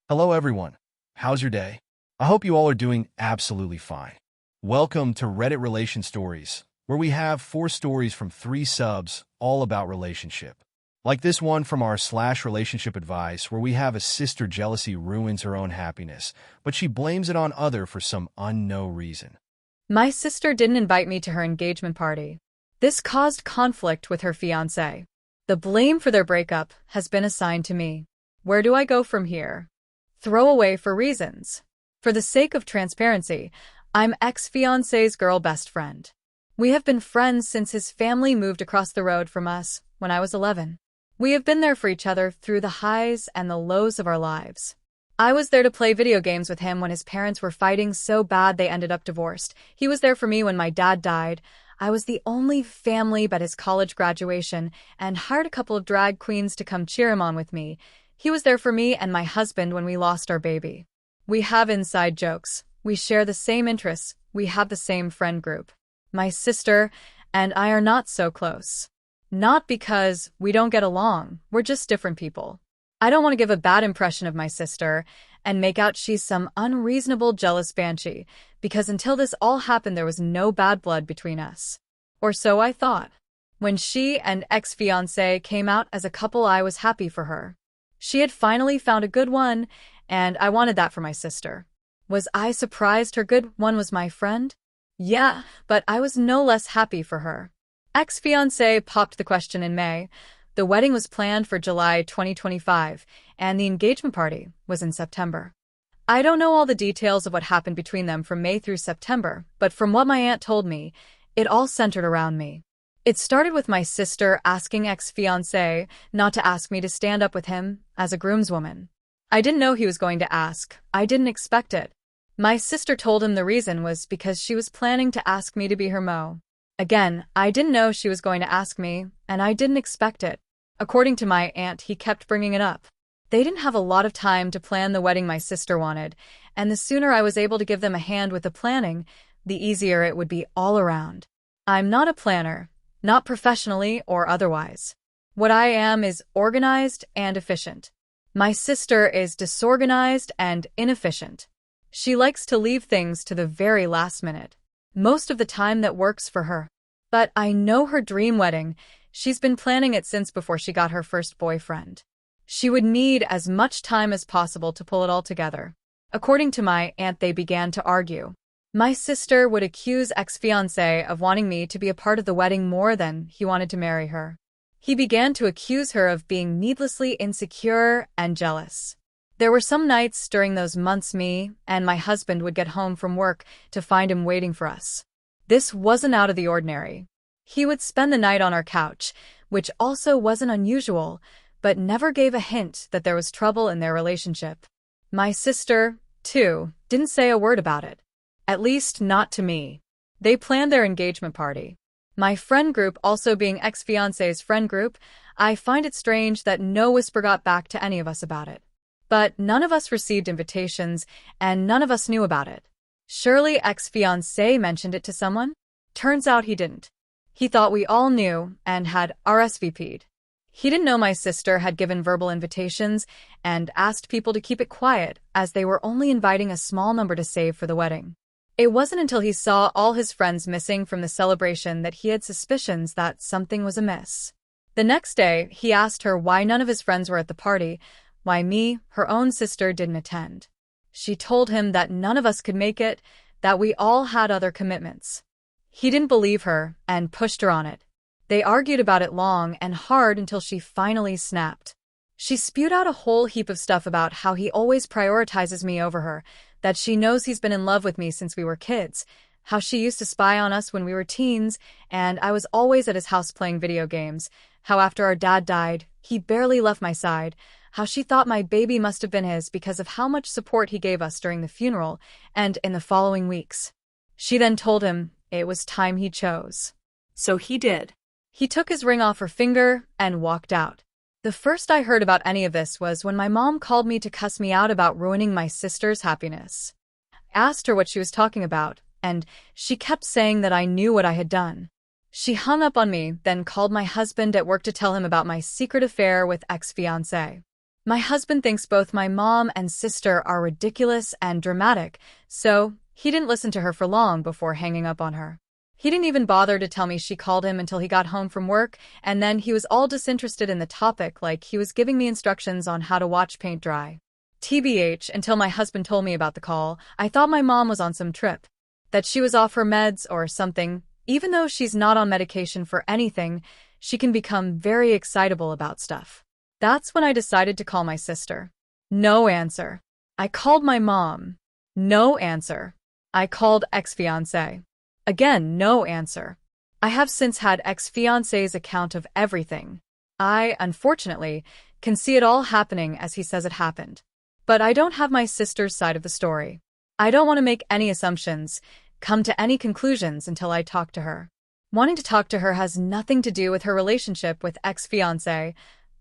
Hello, everyone. How's your day? I hope you all are doing absolutely fine. Welcome to Reddit Relation Stories, where we have 4 stories from 3 subs all about relationship. Like this one from our slash relationship advice, where we have a sister jealousy ruins her own happiness, but she blames it on other for some unknown reason. My sister didn't invite me to her engagement party. This caused conflict with her fiance. The blame for their breakup has been assigned to me. Where do I go from here? Throw away for reasons. For the sake of transparency, I'm ex-fiance's girl best friend. We have been friends since his family moved across the road from us when I was 11. We have been there for each other through the highs and the lows of our lives. I was there to play video games with him when his parents were fighting so bad they ended up divorced. He was there for me when my dad died. I was the only family at his college graduation and hired a couple of drag queens to come cheer him on with me. He was there for me and my husband when we lost our baby. We have inside jokes. We share the same interests. We have the same friend group. My sister and I are not so close. Not because we don't get along. We're just different people. I don't want to give a bad impression of my sister and make out she's some unreasonable jealous banshee, because until this all happened there was no bad blood between us. Or so I thought. When she and ex-fiancé came out as a couple, I was happy for her. She had finally found a good one, and I wanted that for my sister. Was I surprised her good one was my friend? Yeah, but I was no less happy for her. Ex-fiancé popped the question in May. The wedding was planned for July 2025, and the engagement party was in September. I don't know all the details of what happened between them from May through September, but from what my aunt told me, it all centered around me. It started with my sister asking ex-fiancé not to ask me to stand up with him as a groomswoman. I didn't know he was going to ask. I didn't expect it. My sister told him the reason was because she was planning to ask me to be her mo. Again, I didn't know she was going to ask me, and I didn't expect it. According to my aunt, he kept bringing it up. They didn't have a lot of time to plan the wedding my sister wanted, and the sooner I was able to give them a hand with the planning, the easier it would be all around. I'm not a planner. Not professionally or otherwise. What I am is organized and efficient. My sister is disorganized and inefficient. She likes to leave things to the very last minute. Most of the time that works for her. But I know her dream wedding. She's been planning it since before she got her first boyfriend. She would need as much time as possible to pull it all together. According to my aunt, they began to argue. My sister would accuse ex-fiancé of wanting me to be a part of the wedding more than he wanted to marry her. He began to accuse her of being needlessly insecure and jealous. There were some nights during those months me and my husband would get home from work to find him waiting for us. This wasn't out of the ordinary. He would spend the night on our couch, which also wasn't unusual, but never gave a hint that there was trouble in their relationship. My sister, too, didn't say a word about it. At least not to me. They planned their engagement party. My friend group also being ex-fiancé's friend group, I find it strange that no whisper got back to any of us about it. But none of us received invitations, and none of us knew about it. Surely ex-fiancé mentioned it to someone? Turns out he didn't. He thought we all knew and had RSVP'd. He didn't know my sister had given verbal invitations and asked people to keep it quiet, as they were only inviting a small number to save for the wedding. It wasn't until he saw all his friends missing from the celebration that he had suspicions that something was amiss. The next day, he asked her why none of his friends were at the party, why me, her own sister, didn't attend. She told him that none of us could make it, that we all had other commitments. He didn't believe her and pushed her on it. They argued about it long and hard until she finally snapped. She spewed out a whole heap of stuff about how he always prioritizes me over her, that she knows he's been in love with me since we were kids, how she used to spy on us when we were teens, and I was always at his house playing video games, how after our dad died, he barely left my side, how she thought my baby must have been his because of how much support he gave us during the funeral and in the following weeks. She then told him it was time he chose. So he did. He took his ring off her finger and walked out. The first I heard about any of this was when my mom called me to cuss me out about ruining my sister's happiness. I asked her what she was talking about, and she kept saying that I knew what I had done. She hung up on me, then called my husband at work to tell him about my secret affair with ex-fiancé. My husband thinks both my mom and sister are ridiculous and dramatic, so he didn't listen to her for long before hanging up on her. He didn't even bother to tell me she called him until he got home from work, and then he was all disinterested in the topic, like he was giving me instructions on how to watch paint dry. TBH, until my husband told me about the call, I thought my mom was on some trip, that she was off her meds or something. Even though she's not on medication for anything, she can become very excitable about stuff. That's when I decided to call my sister. No answer. I called my mom. No answer. I called ex-fiance. Again, no answer. I have since had ex-fiance's account of everything. I, unfortunately, can see it all happening as he says it happened. But I don't have my sister's side of the story. I don't want to make any assumptions, come to any conclusions until I talk to her. Wanting to talk to her has nothing to do with her relationship with ex-fiance.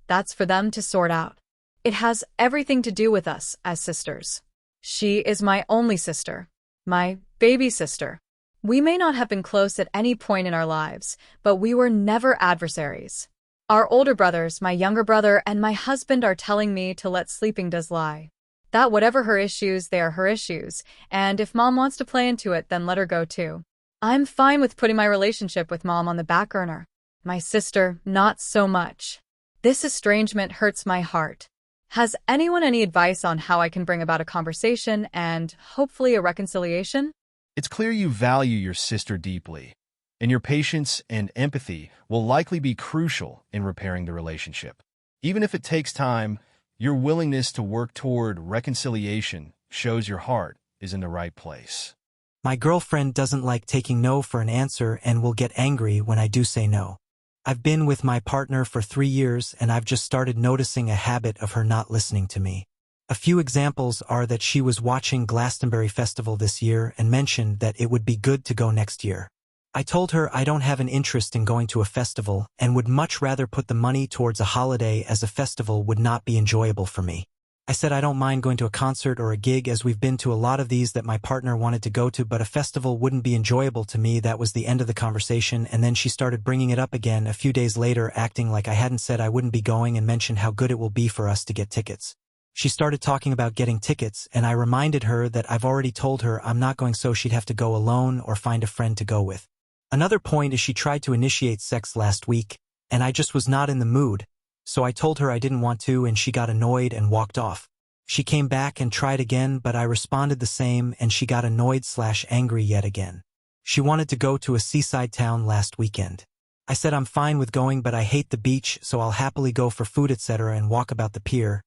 That's for them to sort out. It has everything to do with us as sisters. She is my only sister. My baby sister. We may not have been close at any point in our lives, but we were never adversaries. Our older brothers, my younger brother, and my husband are telling me to let sleeping does lie. That whatever her issues, they are her issues, and if mom wants to play into it, then let her go too. I'm fine with putting my relationship with mom on the back burner. My sister, not so much. This estrangement hurts my heart. Has anyone any advice on how I can bring about a conversation and, hopefully, a reconciliation? It's clear you value your sister deeply, and your patience and empathy will likely be crucial in repairing the relationship. Even if it takes time, your willingness to work toward reconciliation shows your heart is in the right place. My girlfriend doesn't like taking no for an answer and will get angry when I do say no. I've been with my partner for 3 years and I've just started noticing a habit of her not listening to me. A few examples are that she was watching Glastonbury Festival this year and mentioned that it would be good to go next year. I told her I don't have an interest in going to a festival and would much rather put the money towards a holiday, as a festival would not be enjoyable for me. I said I don't mind going to a concert or a gig, as we've been to a lot of these that my partner wanted to go to, but a festival wouldn't be enjoyable to me. That was the end of the conversation, and then she started bringing it up again a few days later, acting like I hadn't said I wouldn't be going, and mentioned how good it will be for us to get tickets. She started talking about getting tickets, and I reminded her that I've already told her I'm not going, so she'd have to go alone or find a friend to go with. Another point is she tried to initiate sex last week, and I just was not in the mood, so I told her I didn't want to, and she got annoyed and walked off. She came back and tried again, but I responded the same, and she got annoyed/angry yet again. She wanted to go to a seaside town last weekend. I said I'm fine with going, but I hate the beach, so I'll happily go for food etc. and walk about the pier,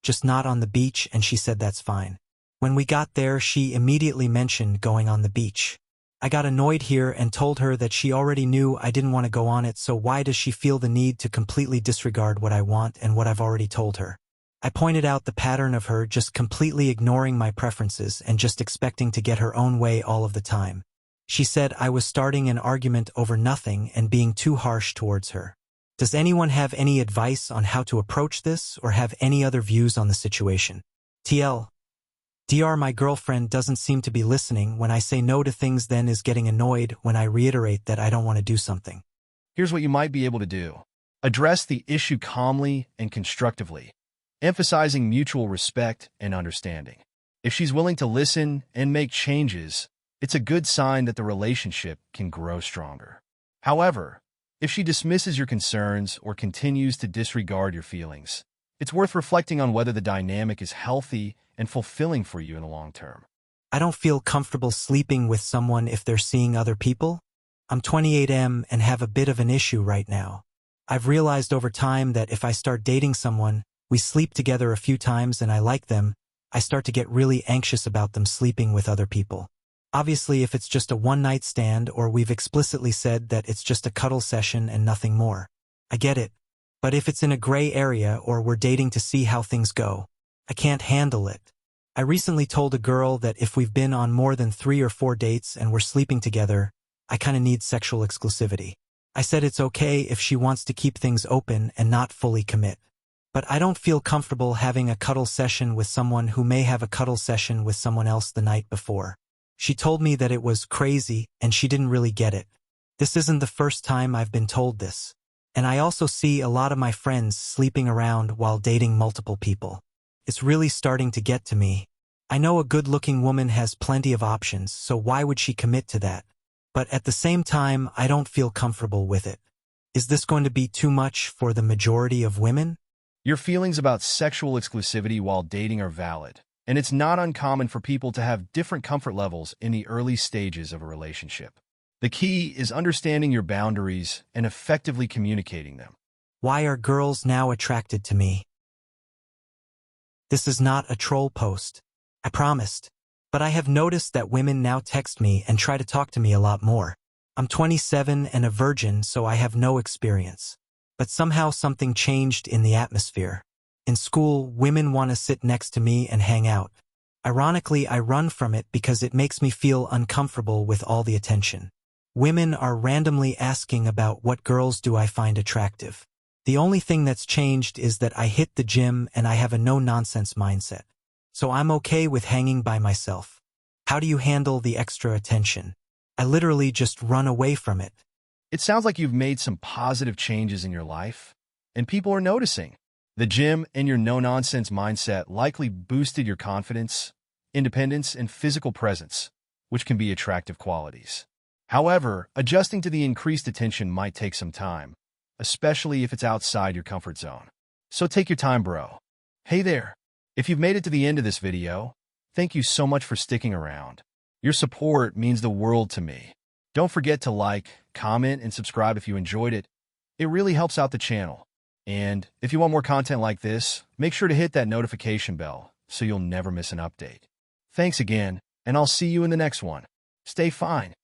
just not on the beach, and she said that's fine. When we got there, she immediately mentioned going on the beach. I got annoyed here and told her that she already knew I didn't want to go on it, so why does she feel the need to completely disregard what I want and what I've already told her? I pointed out the pattern of her just completely ignoring my preferences and just expecting to get her own way all of the time. She said I was starting an argument over nothing and being too harsh towards her. Does anyone have any advice on how to approach this or have any other views on the situation? TLDR, my girlfriend doesn't seem to be listening when I say no to things, then is getting annoyed when I reiterate that I don't want to do something. Here's what you might be able to do. Address the issue calmly and constructively, emphasizing mutual respect and understanding. If she's willing to listen and make changes, it's a good sign that the relationship can grow stronger. However, if she dismisses your concerns or continues to disregard your feelings, it's worth reflecting on whether the dynamic is healthy and fulfilling for you in the long term. I don't feel comfortable sleeping with someone if they're seeing other people. I'm 28M and have a bit of an issue right now. I've realized over time that if I start dating someone, we sleep together a few times and I like them, I start to get really anxious about them sleeping with other people. Obviously, if it's just a one-night stand or we've explicitly said that it's just a cuddle session and nothing more, I get it. But if it's in a gray area or we're dating to see how things go, I can't handle it. I recently told a girl that if we've been on more than 3 or 4 dates and we're sleeping together, I kind of need sexual exclusivity. I said it's okay if she wants to keep things open and not fully commit. But I don't feel comfortable having a cuddle session with someone who may have a cuddle session with someone else the night before. She told me that it was crazy and she didn't really get it. This isn't the first time I've been told this. And I also see a lot of my friends sleeping around while dating multiple people. It's really starting to get to me. I know a good-looking woman has plenty of options, so why would she commit to that? But at the same time, I don't feel comfortable with it. Is this going to be too much for the majority of women? Your feelings about sexual exclusivity while dating are valid, and it's not uncommon for people to have different comfort levels in the early stages of a relationship. The key is understanding your boundaries and effectively communicating them. Why are girls now attracted to me? This is not a troll post. I promised. But I have noticed that women now text me and try to talk to me a lot more. I'm 27 and a virgin, so I have no experience. But somehow something changed in the atmosphere. In school, women want to sit next to me and hang out. Ironically, I run from it because it makes me feel uncomfortable with all the attention. Women are randomly asking about what girls do I find attractive. The only thing that's changed is that I hit the gym and I have a no-nonsense mindset. So I'm okay with hanging by myself. How do you handle the extra attention? I literally just run away from it. It sounds like you've made some positive changes in your life, and people are noticing. The gym and your no-nonsense mindset likely boosted your confidence, independence, and physical presence, which can be attractive qualities. However, adjusting to the increased attention might take some time, especially if it's outside your comfort zone. So take your time, bro. Hey there. If you've made it to the end of this video, thank you so much for sticking around. Your support means the world to me. Don't forget to like, comment, and subscribe if you enjoyed it. It really helps out the channel. And if you want more content like this, make sure to hit that notification bell so you'll never miss an update. Thanks again, and I'll see you in the next one. Stay fine.